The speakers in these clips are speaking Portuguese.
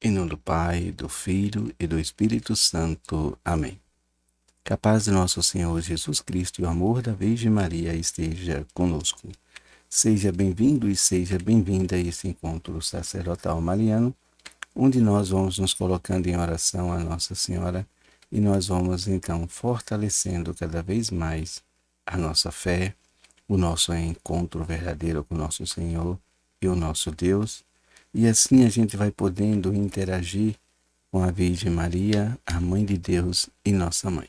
Em nome do Pai, do Filho e do Espírito Santo. Amém. Que a paz de nosso Senhor Jesus Cristo e o amor da Virgem Maria esteja conosco. Seja bem-vindo e seja bem-vinda a esse encontro sacerdotal mariano, onde nós vamos nos colocando em oração a Nossa Senhora e nós vamos então fortalecendo cada vez mais a nossa fé, o nosso encontro verdadeiro com o nosso Senhor e o nosso Deus. E assim a gente vai podendo interagir com a Virgem Maria, a Mãe de Deus e nossa Mãe.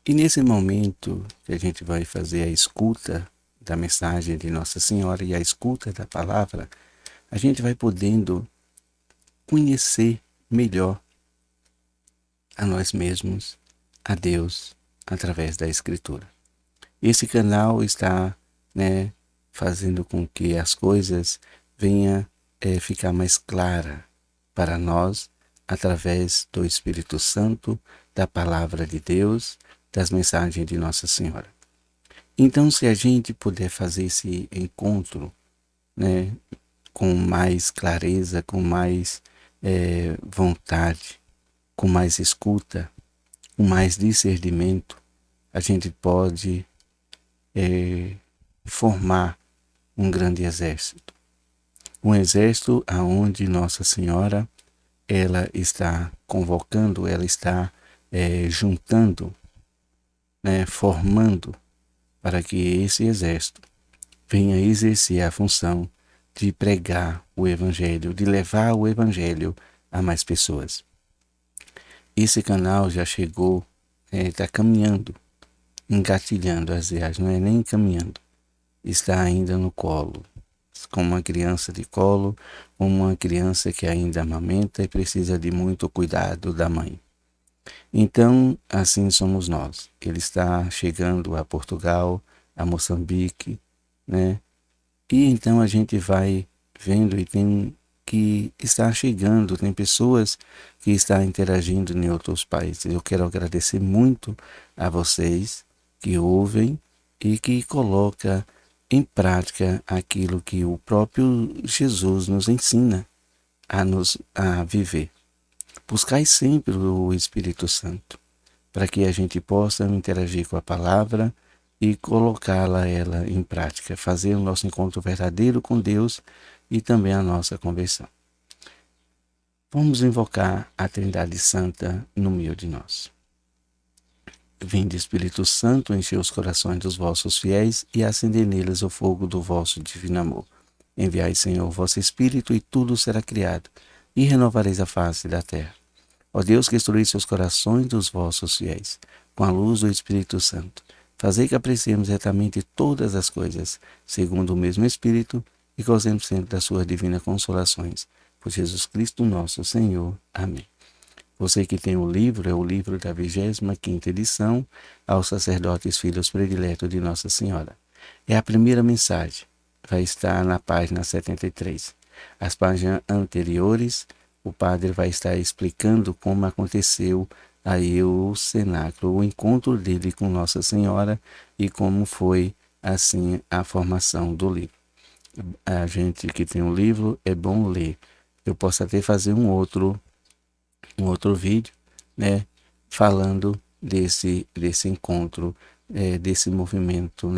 E nesse momento que a gente vai fazer a escuta da mensagem de Nossa Senhora e a escuta da palavra, a gente vai podendo conhecer melhor a nós mesmos, a Deus, através da Escritura. Esse canal está, fazendo com que as coisas venham ficar mais clara para nós através do Espírito Santo, da Palavra de Deus, das mensagens de Nossa Senhora. Então, se a gente puder fazer esse encontro, com mais clareza, com mais vontade, com mais escuta, com mais discernimento, a gente pode formar um grande exército. Um exército aonde Nossa Senhora ela está convocando, ela está juntando, formando para que esse exército venha exercer a função de pregar o Evangelho, de levar o Evangelho a mais pessoas. Esse canal já chegou, está caminhando, engatilhando, aliás, não é nem caminhando, está ainda no colo, como uma criança de colo, como uma criança que ainda amamenta e precisa de muito cuidado da mãe. Então, assim somos nós. Ele está chegando a Portugal, a Moçambique, E então a gente vai vendo e tem que está chegando, tem pessoas que estão interagindo em outros países. Eu quero agradecer muito a vocês que ouvem e que colocam em prática aquilo que o próprio Jesus nos ensina a viver. Buscai sempre o Espírito Santo, para que a gente possa interagir com a palavra e colocá-la ela em prática, fazer o nosso encontro verdadeiro com Deus e também a nossa conversão. Vamos invocar a Trindade Santa no meio de nós. Vinde, Espírito Santo, encher os corações dos vossos fiéis e acender neles o fogo do vosso divino amor. Enviai, Senhor, o vosso Espírito e tudo será criado, e renovareis a face da terra. Ó Deus, que instruísse os corações dos vossos fiéis, com a luz do Espírito Santo, fazei que apreciemos retamente todas as coisas, segundo o mesmo Espírito, e gozemos sempre das suas divinas consolações. Por Jesus Cristo nosso Senhor. Amém. Você que tem o livro, é o livro da 25ª edição, aos sacerdotes filhos prediletos de Nossa Senhora. É a primeira mensagem, vai estar na página 73. As páginas anteriores, o padre vai estar explicando como aconteceu aí o cenáculo, o encontro dele com Nossa Senhora e como foi assim a formação do livro. A gente que tem um livro, é bom ler. Eu posso até fazer um outro vídeo, falando desse encontro, desse movimento,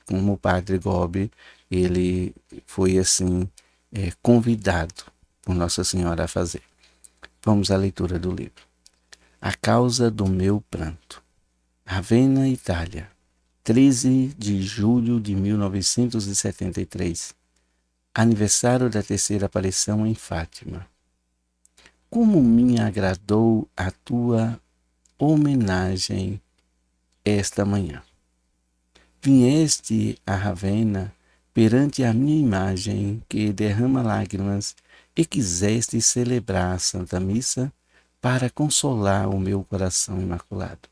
como o Padre Gobi, ele foi assim convidado por Nossa Senhora a fazer. Vamos à leitura do livro. A causa do meu pranto. Ravenna, Itália, 13 de julho de 1973. Aniversário da terceira aparição em Fátima. Como me agradou a tua homenagem esta manhã. Vieste a Ravenna perante a minha imagem que derrama lágrimas e quiseste celebrar a Santa Missa para consolar o meu coração imaculado.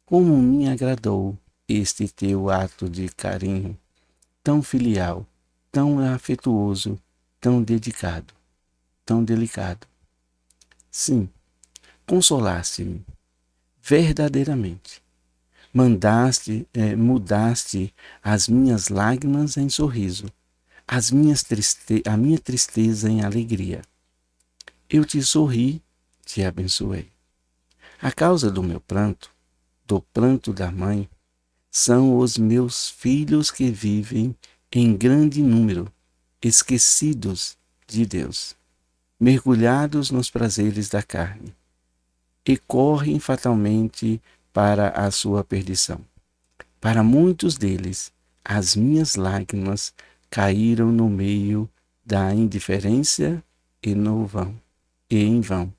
Como me agradou este teu ato de carinho, tão filial, tão afetuoso, tão dedicado, tão delicado. Sim, consolaste-me, verdadeiramente. Mudaste as minhas lágrimas em sorriso, a minha tristeza em alegria. eu te sorri, te abençoei. A causa do meu pranto, do pranto da mãe, são os meus filhos que vivem em grande número, esquecidos de Deus, mergulhados nos prazeres da carne, e correm fatalmente para a sua perdição. Para muitos deles, as minhas lágrimas caíram no meio da indiferença e no vão, e em vão.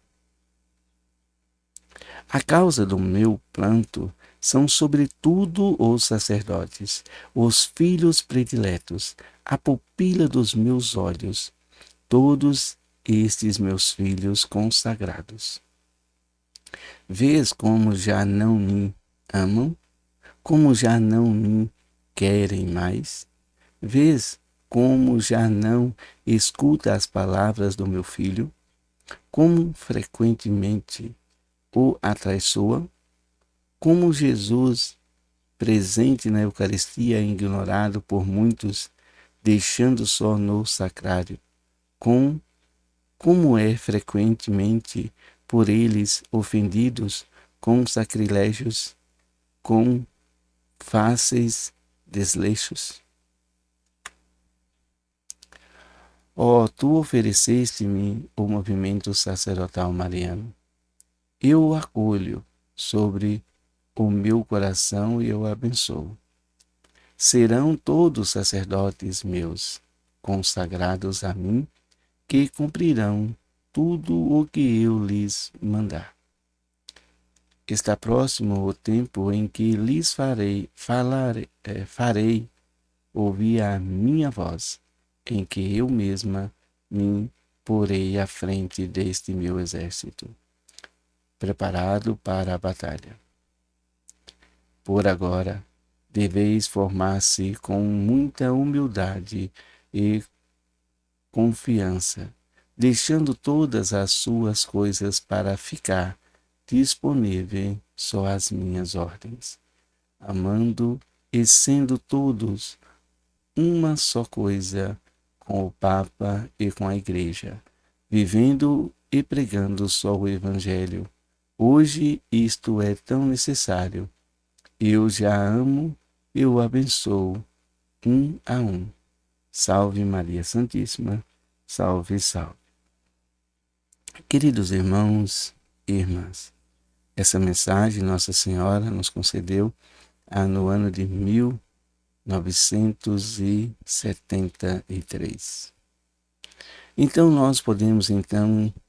A causa do meu pranto são sobretudo os sacerdotes, os filhos prediletos, a pupila dos meus olhos, todos estes meus filhos consagrados. Vês como já não me amam, como já não me querem mais? Vês como já não escuta as palavras do meu filho? Como frequentemente o atraiçoa? Como Jesus, presente na Eucaristia, é ignorado por muitos, deixando só no sacrário? Como é frequentemente por eles ofendidos com sacrilégios, com fáceis desleixos? Ó, tu ofereceste-me o movimento sacerdotal mariano. Eu o acolho sobre o meu coração e eu abençoo. Serão todos sacerdotes meus, consagrados a mim, que cumprirão tudo o que eu lhes mandar. Está próximo o tempo em que lhes farei ouvir a minha voz, em que eu mesma me porei à frente deste meu exército, preparado para a batalha. Por agora, deveis formar-se com muita humildade e confiança, deixando todas as suas coisas para ficar disponível só às minhas ordens, amando e sendo todos uma só coisa com o Papa e com a Igreja, vivendo e pregando só o Evangelho. Hoje isto é tão necessário. Eu já amo, eu abençoo, um a um. Salve Maria Santíssima, salve, salve. Queridos irmãos e irmãs, essa mensagem Nossa Senhora nos concedeu no ano de 1973. Então nós podemos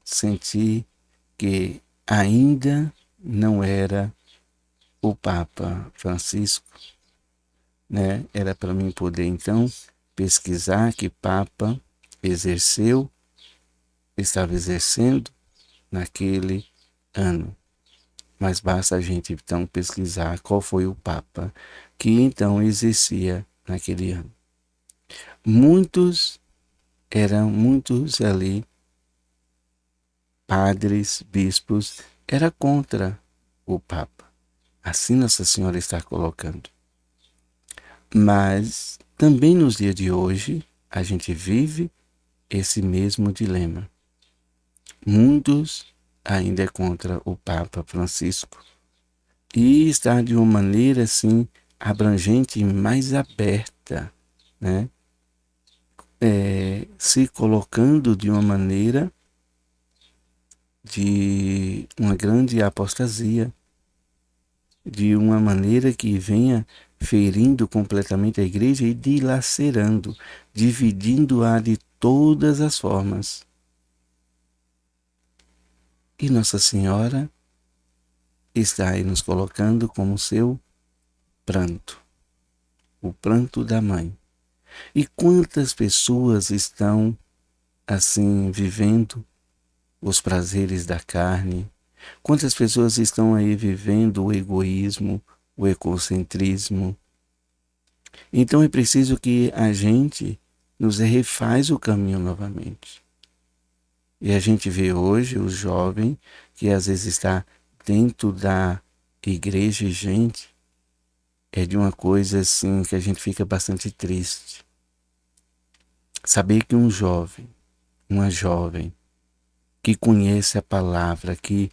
sentir que ainda não era o Papa Francisco, né? Era para mim poder então pesquisar que Papa estava exercendo naquele ano. Mas basta a gente então pesquisar qual foi o Papa que então exercia naquele ano. Muitos ali, padres, bispos, era contra o Papa. Assim Nossa Senhora está colocando. Mas também nos dias de hoje, a gente vive esse mesmo dilema. Muitos ainda é contra o Papa Francisco e está de uma maneira assim abrangente e mais aberta, né? Se colocando de uma maneira de uma grande apostasia, de uma maneira que venha ferindo completamente a igreja e dilacerando, dividindo-a de todas as formas. E Nossa Senhora está aí nos colocando como seu pranto, o pranto da mãe. E quantas pessoas estão assim vivendo os prazeres da carne? Quantas pessoas estão aí vivendo o egoísmo, o egocentrismo? Então é preciso que a gente nos refaz o caminho novamente. E a gente vê hoje o jovem que às vezes está dentro da igreja, e gente, é de uma coisa assim que a gente fica bastante triste. Saber que um jovem, uma jovem, que conhece a palavra, que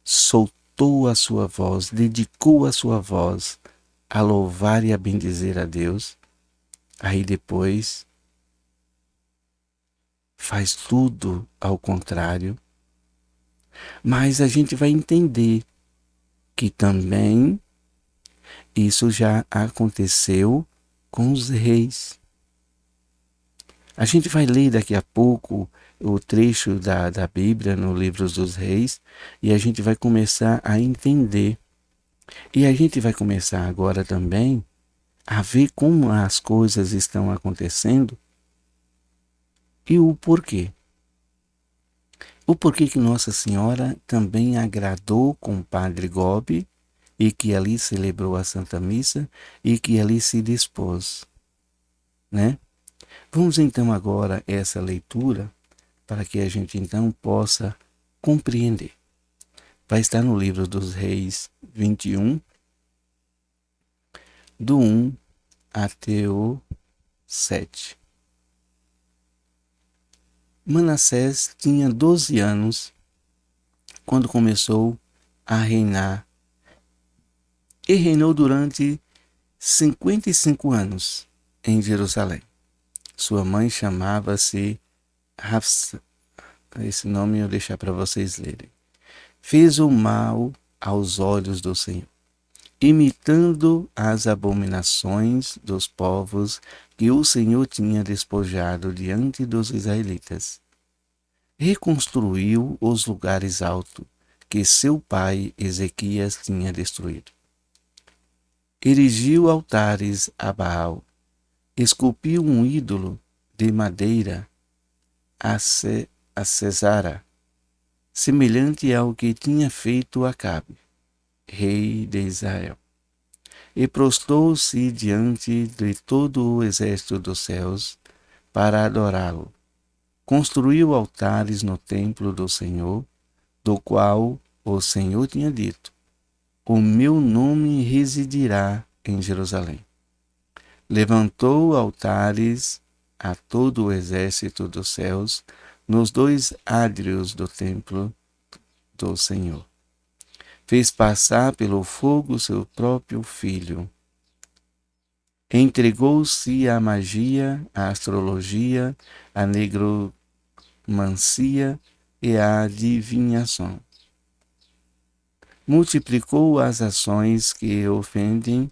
soltou a sua voz, dedicou a sua voz a louvar e a bendizer a Deus, aí depois faz tudo ao contrário. Mas a gente vai entender que também isso já aconteceu com os reis. A gente vai ler daqui a pouco o trecho da Bíblia no livro dos Reis e a gente vai começar a entender. E a gente vai começar agora também a ver como as coisas estão acontecendo e o porquê. O porquê que Nossa Senhora também agradou com o Padre Gobi e que ali celebrou a Santa Missa e que ali se dispôs, né? Vamos então agora a essa leitura para que a gente então possa compreender. Vai estar no livro dos Reis 21, do 1 até o 7. Manassés tinha 12 anos quando começou a reinar e reinou durante 55 anos em Jerusalém. Sua mãe chamava-se Hafsa. Esse nome eu vou deixar para vocês lerem. Fez o mal aos olhos do Senhor, imitando as abominações dos povos que o Senhor tinha despojado diante dos israelitas. Reconstruiu os lugares altos que seu pai Ezequias tinha destruído. Erigiu altares a Baal, esculpiu um ídolo de madeira a Cesara, semelhante ao que tinha feito Acabe, rei de Israel. E prostrou-se diante de todo o exército dos céus para adorá-lo. Construiu altares no templo do Senhor, do qual o Senhor tinha dito: o meu nome residirá em Jerusalém. Levantou altares a todo o exército dos céus nos dois átrios do templo do Senhor. Fez passar pelo fogo seu próprio filho. Entregou-se à magia, à astrologia, à negromancia e à adivinhação. Multiplicou as ações que ofendem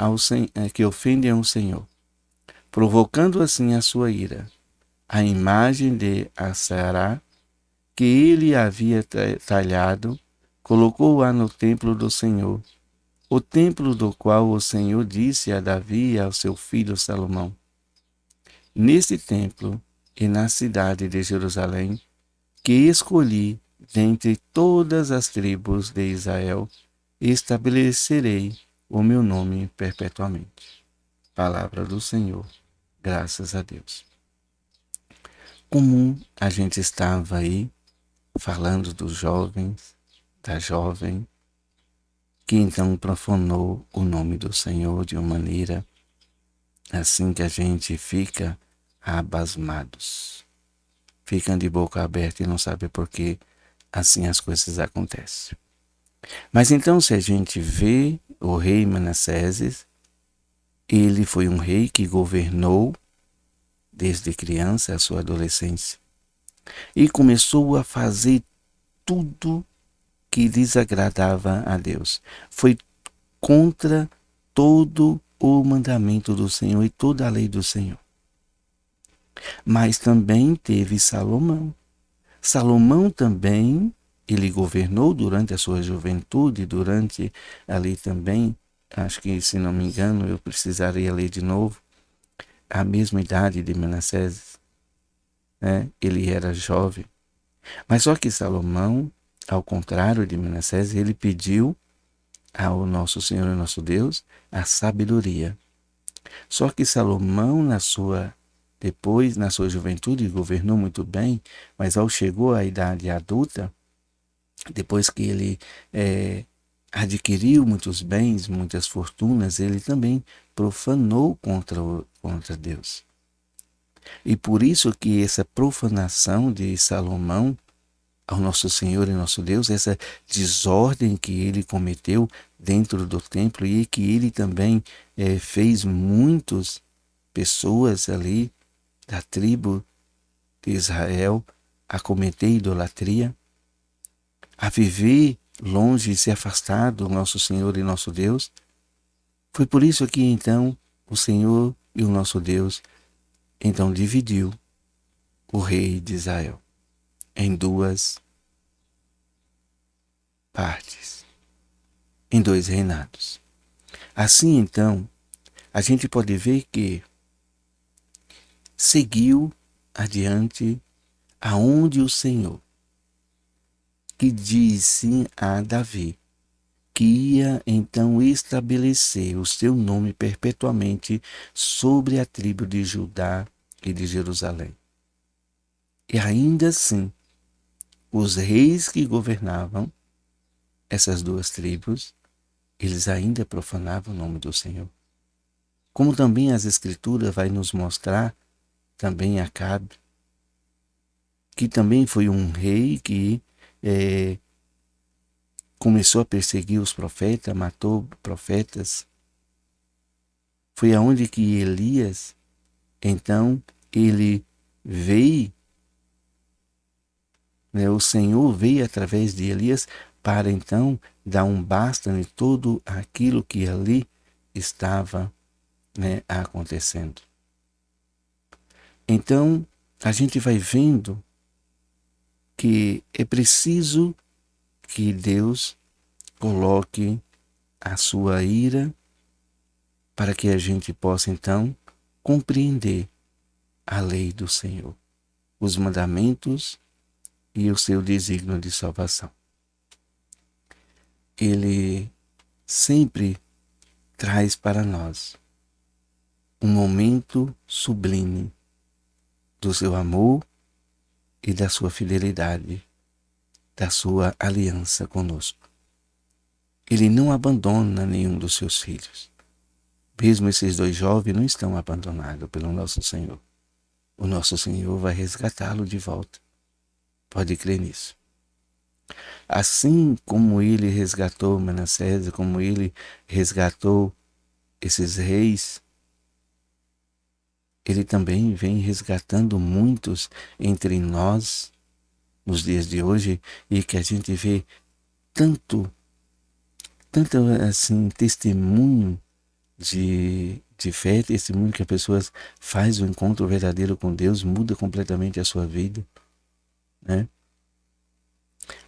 ao Senhor, provocando assim a sua ira. A imagem de Asserá, que ele havia talhado, colocou-a no templo do Senhor, o templo do qual o Senhor disse a Davi e ao seu filho Salomão: neste templo e na cidade de Jerusalém, que escolhi dentre todas as tribos de Israel, estabelecerei o meu nome perpetuamente. Palavra do Senhor, graças a Deus. Como a gente estava aí falando dos jovens, da jovem, que então profanou o nome do Senhor de uma maneira assim que a gente fica abasmados, fica de boca aberta e não sabe por que assim as coisas acontecem. Mas então, se a gente vê o rei Manassés, ele foi um rei que governou desde criança a sua adolescência e começou a fazer tudo que desagradava a Deus. Foi contra todo o mandamento do Senhor e toda a lei do Senhor. Mas também teve Salomão. Salomão também, ele governou durante a sua juventude, durante ali também, acho que se não me engano, eu precisaria ler de novo, a mesma idade de Manassés, né? Ele era jovem. Mas só que Salomão, ao contrário de Manassés, ele pediu ao nosso Senhor e nosso Deus a sabedoria. Só que Salomão, depois, na sua juventude, governou muito bem, mas ao chegou à idade adulta, depois que ele adquiriu muitos bens, muitas fortunas, ele também profanou contra Deus. E por isso que essa profanação de Salomão ao nosso Senhor e nosso Deus, essa desordem que ele cometeu dentro do templo e que ele também fez muitas pessoas ali da tribo de Israel a cometer idolatria, a viver longe e se afastar do nosso Senhor e nosso Deus. Foi por isso que então o Senhor e o nosso Deus então dividiu o rei de Israel em duas partes, em dois reinados. Assim então, a gente pode ver que seguiu adiante aonde o Senhor, que disse a Davi, que ia então estabelecer o seu nome perpetuamente sobre a tribo de Judá e de Jerusalém. E ainda assim, os reis que governavam essas duas tribos, eles ainda profanavam o nome do Senhor. Como também as Escrituras vai nos mostrar, também Acabe, que também foi um rei que começou a perseguir os profetas, matou profetas. Foi aonde que Elias, então, ele veio, o Senhor veio através de Elias para então dar um basta em tudo aquilo que ali estava acontecendo. Então, a gente vai vendo que é preciso que Deus coloque a sua ira para que a gente possa então compreender a lei do Senhor, os mandamentos e o seu desígnio de salvação. Ele sempre traz para nós um momento sublime do seu amor e da sua fidelidade, da sua aliança conosco. Ele não abandona nenhum dos seus filhos. Mesmo esses dois jovens não estão abandonados pelo nosso Senhor. O nosso Senhor vai resgatá-lo de volta. Pode crer nisso. Assim como ele resgatou Manassés, como ele resgatou esses reis, ele também vem resgatando muitos entre nós nos dias de hoje e que a gente vê tanto assim testemunho de fé, testemunho que a pessoa faz o encontro verdadeiro com Deus, muda completamente a sua vida, né?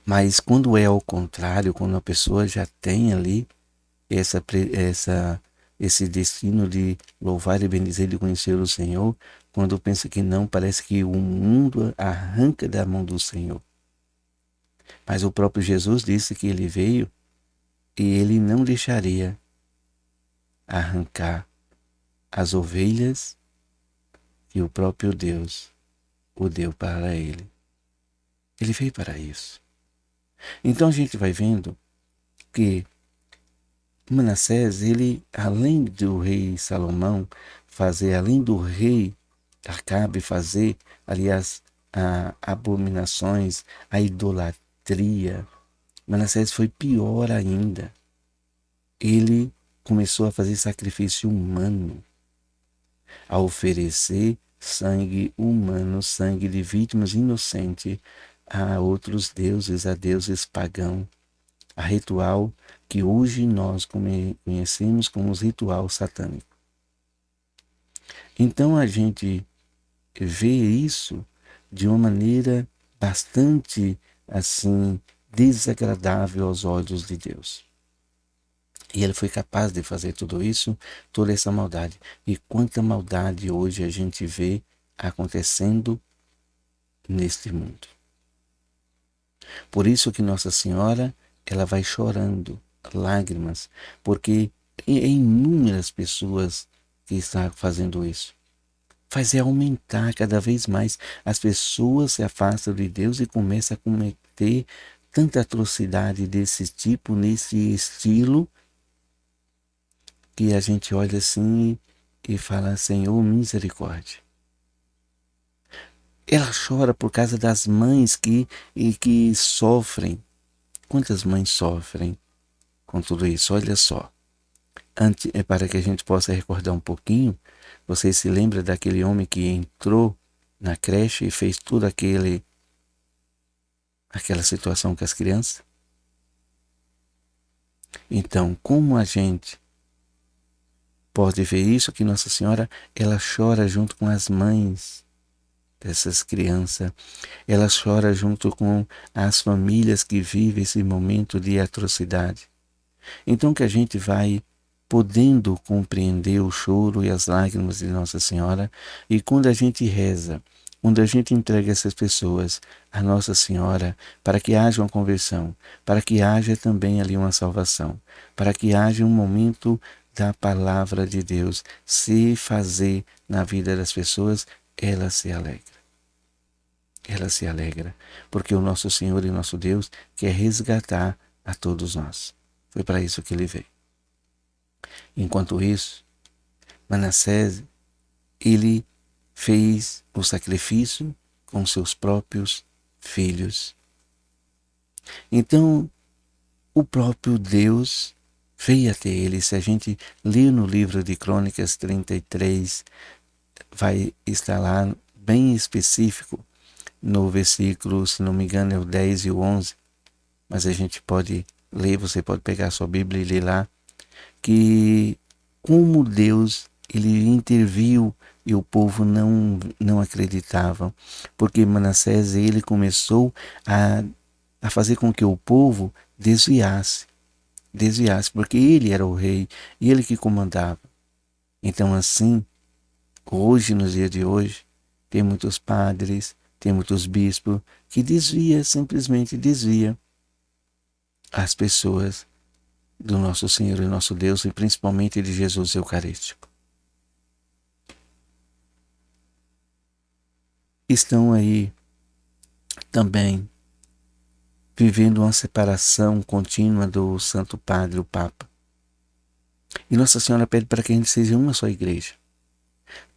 Mas quando é ao contrário, quando a pessoa já tem ali esse destino de louvar e bendizer e conhecer o Senhor, quando pensa que não, parece que o mundo arranca da mão do Senhor. Mas o próprio Jesus disse que ele veio e ele não deixaria arrancar as ovelhas que o próprio Deus o deu para ele. Ele veio para isso. Então a gente vai vendo que Manassés, ele, além do rei Salomão fazer, além do rei Acabe fazer, aliás, abominações, a idolatria, Manassés foi pior ainda. Ele começou a fazer sacrifício humano, a oferecer sangue humano, sangue de vítimas inocentes a outros deuses, a deuses pagãos, a ritual que hoje nós conhecemos como os ritual satânico. Então a gente vê isso de uma maneira bastante assim desagradável aos olhos de Deus. E ele foi capaz de fazer tudo isso, toda essa maldade. E quanta maldade hoje a gente vê acontecendo neste mundo. Por isso que Nossa Senhora, ela vai chorando, lágrimas, porque é inúmeras pessoas que estão fazendo isso. Faz aumentar cada vez mais. As pessoas se afastam de Deus e começam a cometer tanta atrocidade desse tipo, nesse estilo, que a gente olha assim e fala, Senhor, misericórdia. Ela chora por causa das mães que sofrem. Quantas mães sofrem com tudo isso? Olha só. Para que a gente possa recordar um pouquinho, você se lembra daquele homem que entrou na creche e fez tudo aquela situação com as crianças? Então, como a gente pode ver isso? Que Nossa Senhora, ela chora junto com as mães dessas crianças. Ela chora junto com as famílias que vivem esse momento de atrocidade. Então que a gente vai podendo compreender o choro e as lágrimas de Nossa Senhora, e quando a gente reza, quando a gente entrega essas pessoas a Nossa Senhora, para que haja uma conversão, para que haja também ali uma salvação, para que haja um momento da palavra de Deus se fazer na vida das pessoas, ela se alegra. Ela se alegra, porque o nosso Senhor e nosso Deus quer resgatar a todos nós. Foi para isso que ele veio. Enquanto isso, Manassés, ele fez o sacrifício com seus próprios filhos. Então, o próprio Deus veio até ele. Se a gente ler no livro de Crônicas 33, vai estar lá bem específico no versículo, se não me engano, é o 10 e o 11, mas a gente pode ler, você pode pegar a sua Bíblia e ler lá, que como Deus ele interviu e o povo não acreditava, porque Manassés ele começou a fazer com que o povo desviasse, porque ele era o rei e ele que comandava. Então assim, hoje, nos dias de hoje, tem muitos padres, tem muitos bispos que simplesmente desvia as pessoas do nosso Senhor e nosso Deus, e principalmente de Jesus Eucarístico. Estão aí também vivendo uma separação contínua do Santo Padre, o Papa. E Nossa Senhora pede para que a gente seja uma só igreja.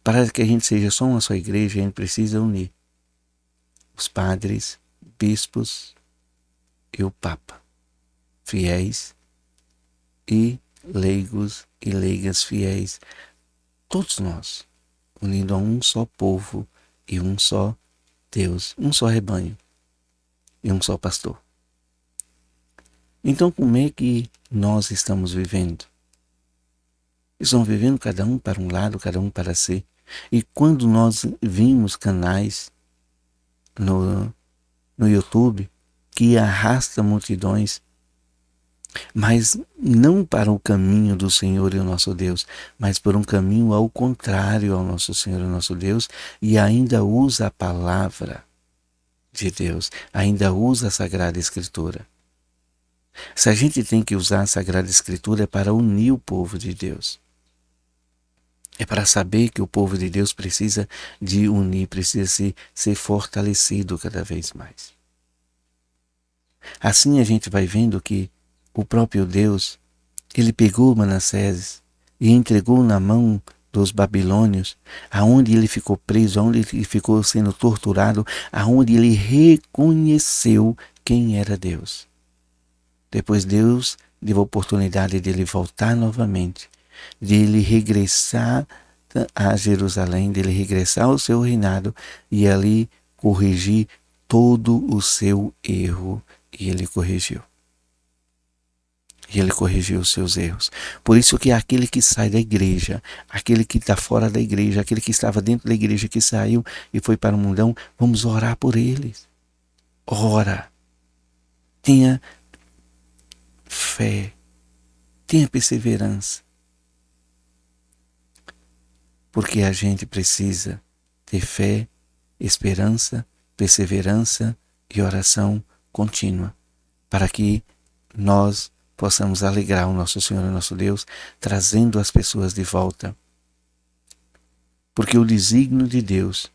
Para que a gente seja só uma só igreja, a gente precisa unir os padres, bispos e o Papa, fiéis e leigos e leigas fiéis, todos nós, unindo a um só povo e um só Deus, um só rebanho e um só pastor. Então, como é que nós estamos vivendo? Estamos vivendo cada um para um lado, cada um para si. E quando nós vimos canais no YouTube que arrasta multidões, mas não para o caminho do Senhor e o nosso Deus, mas por um caminho ao contrário ao nosso Senhor e o nosso Deus, e ainda usa a palavra de Deus, ainda usa a Sagrada Escritura. Se a gente tem que usar a Sagrada Escritura é para unir o povo de Deus. É para saber que o povo de Deus precisa de unir, precisa ser fortalecido cada vez mais. Assim a gente vai vendo que o próprio Deus, ele pegou Manassés e entregou na mão dos babilônios, aonde ele ficou preso, aonde ele ficou sendo torturado, aonde ele reconheceu quem era Deus. Depois Deus deu a oportunidade de ele voltar novamente, de ele regressar a Jerusalém, de ele regressar ao seu reinado e ali corrigir todo o seu erro. E ele corrigiu. E ele corrigiu os seus erros. Por isso que aquele que sai da igreja, aquele que está fora da igreja, aquele que estava dentro da igreja, que saiu e foi para o mundão, vamos orar por eles. Ora. Tenha fé. Tenha perseverança. Porque a gente precisa ter fé, esperança, perseverança e oração contínua, para que nós possamos alegrar o nosso Senhor e nosso Deus, trazendo as pessoas de volta. Porque o desígnio de Deus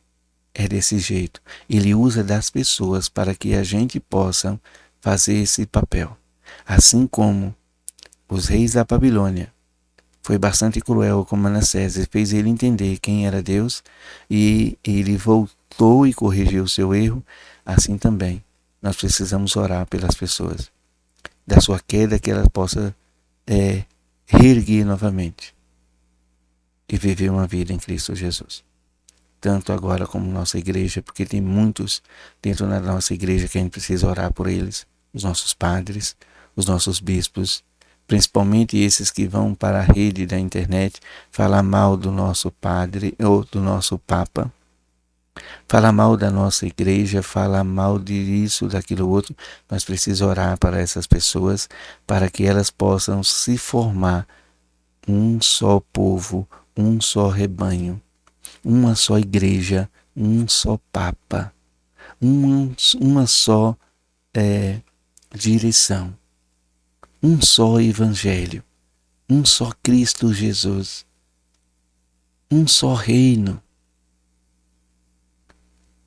é desse jeito. Ele usa das pessoas para que a gente possa fazer esse papel. Assim como os reis da Babilônia foi bastante cruel com Manassés, fez ele entender quem era Deus e ele lutou e corrigiu o seu erro, assim também nós precisamos orar pelas pessoas, da sua queda, que ela possa reerguer novamente e viver uma vida em Cristo Jesus. Tanto agora como nossa igreja, porque tem muitos dentro da nossa igreja que a gente precisa orar por eles, os nossos padres, os nossos bispos, principalmente esses que vão para a rede da internet falar mal do nosso padre ou do nosso papa, falar mal da nossa igreja, falar mal disso, daquilo outro. Nós precisamos orar para essas pessoas, para que elas possam se formar um só povo, um só rebanho, uma só igreja, um só papa, uma só direção, um só evangelho, um só Cristo Jesus, um só reino,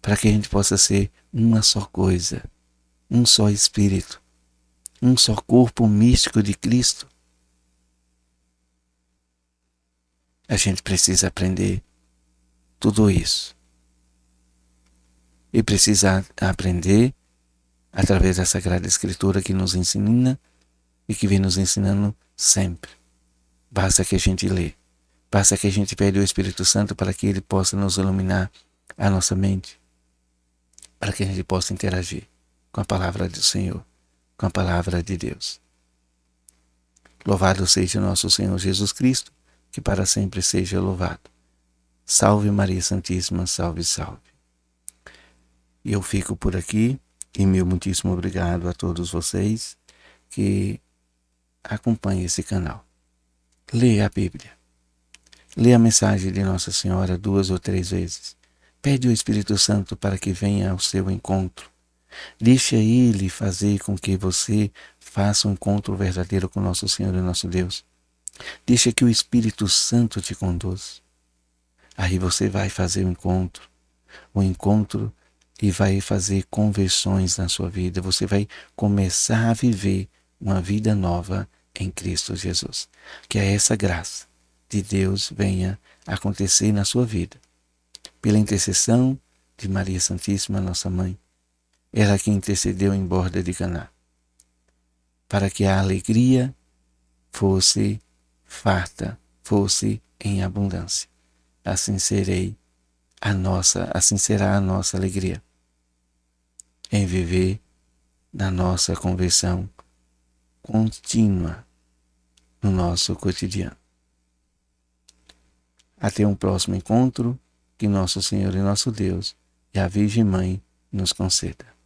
para que a gente possa ser uma só coisa, um só Espírito, um só corpo místico de Cristo. A gente precisa aprender tudo isso. E precisa aprender através da Sagrada Escritura, que nos ensina e que vem nos ensinando sempre. Basta que a gente lê. Basta que a gente pede o Espírito Santo para que ele possa nos iluminar a nossa mente, para que a gente possa interagir com a palavra do Senhor, com a palavra de Deus. Louvado seja nosso Senhor Jesus Cristo, que para sempre seja louvado. Salve Maria Santíssima, salve, salve. E eu fico por aqui, e meu muitíssimo obrigado a todos vocês que acompanhem esse canal. Leia a Bíblia. Leia a mensagem de Nossa Senhora 2 ou 3 vezes. Pede o Espírito Santo para que venha ao seu encontro. Deixe ele fazer com que você faça um encontro verdadeiro com nosso Senhor e nosso Deus. Deixe que o Espírito Santo te conduza. Aí você vai fazer o encontro e vai fazer conversões na sua vida. Você vai começar a viver uma vida nova em Cristo Jesus. Que essa graça de Deus venha acontecer na sua vida. Pela intercessão de Maria Santíssima, nossa mãe, ela que intercedeu em borda de Caná, para que a alegria fosse farta, fosse em abundância. Assim será a nossa alegria em viver na nossa conversão contínua no nosso cotidiano. Até um próximo encontro, que nosso Senhor e nosso Deus e a Virgem Mãe nos conceda.